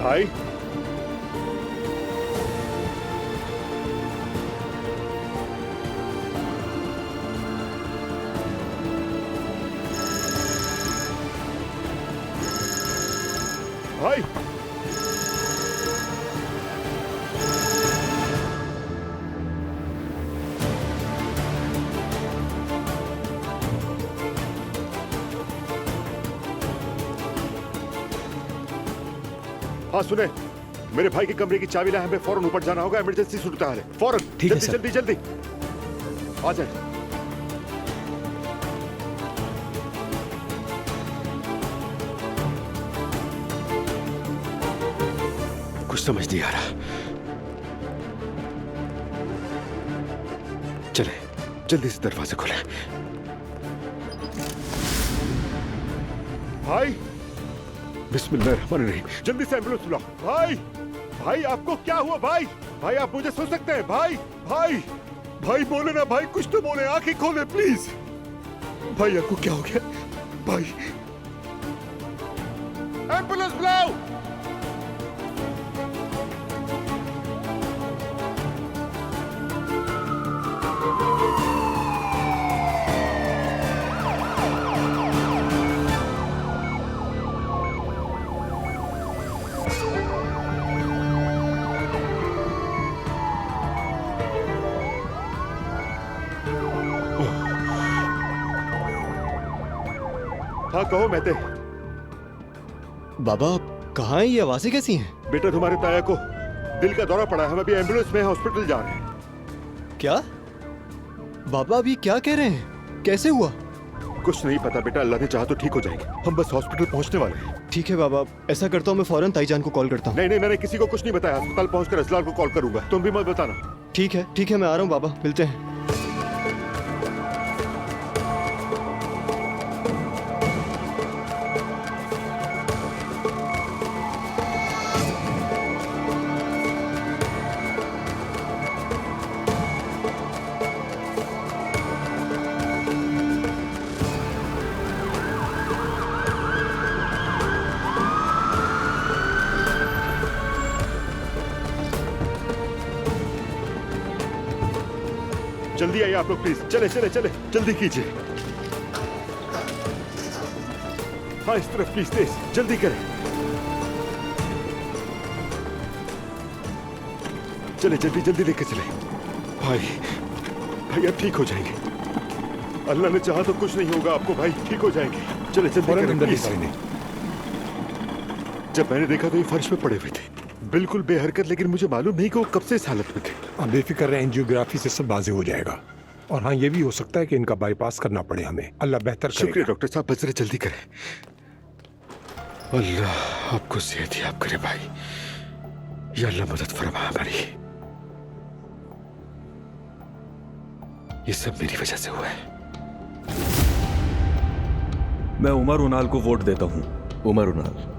भाई भाई हाँ सुने, मेरे भाई के कमरे की चाबी लाए, हमें फौरन ऊपर जाना होगा। इमरजेंसी सूरत हाल है, फौरन। ठीक है जल्दी सर। जल्दी जल्दी आ जाए। कुछ समझ नहीं आ रहा। चले जल्दी से दरवाजा खोले। भाई बिस्मिल्लाहिर्रहमानिर्रहीम, जल्दी से एम्बुलेंस बुलाओ। भाई भाई आपको क्या हुआ भाई? भाई आप मुझे सुन सकते हैं? भाई भाई भाई बोले ना भाई, कुछ तो बोले, आंखें खोले प्लीज। भाई आपको क्या हो गया? भाई एम्बुलेंस बुलाओ। हाँ कहो मेहते। बाबा कहाँ हैं? ये आवाजें कैसी हैं? बेटा तुम्हारे ताया को दिल का दौरा पड़ा है, हम अभी एम्बुलेंस में हॉस्पिटल जा रहे हैं। क्या बाबा अभी क्या कह रहे हैं? कैसे हुआ? कुछ नहीं पता बेटा, अल्लाह ने चाहा तो ठीक हो जाएंगे। हम बस हॉस्पिटल पहुंचने वाले हैं। ठीक है बाबा, ऐसा करता हूँ मैं फौरन ताईजान को कॉल करता हूँ। नहीं नहीं, मैंने किसी को कुछ नहीं बताया। अस्पताल पहुंचकर असलाल को कॉल करूंगा, तुम भी मत बताना। ठीक है मैं आ रहा हूँ बाबा, मिलते हैं। जल्दी आइए आप लोग प्लीज, चले चले चले, जल्दी कीजिए। हाँ इस तरफ प्लीज, तेज जल्दी करें। चले जल्दी जल्दी लेके चले। भाई भाई आप ठीक हो जाएंगे, अल्लाह ने चाहा तो कुछ नहीं होगा आपको भाई, ठीक हो जाएंगे। चले जल्दी करें प्लीज। जब मैंने देखा तो ये फर्श पे पड़े हुए थे, बिल्कुल बेहरकत, लेकिन मुझे मालूम नहीं कि वो कब से इस हालत में थे। आप बेफिक्र रहें, एंजियोग्राफी से सब वाजे हो जाएगा। और हाँ, ये भी हो सकता है कि इनका बाईपास करना पड़े हमें। अल्लाह बेहतर करेगा। शुक्रिया डॉक्टर साहब, बस जरा जल्दी करें। अल्लाह आपको सेहत याब करे भाई, या अल्लाह मदद फरमा हमारी। ये सब मेरी वजह से हुआ है। मैं उमर उनाल को वोट देता हूं। उमर उनाल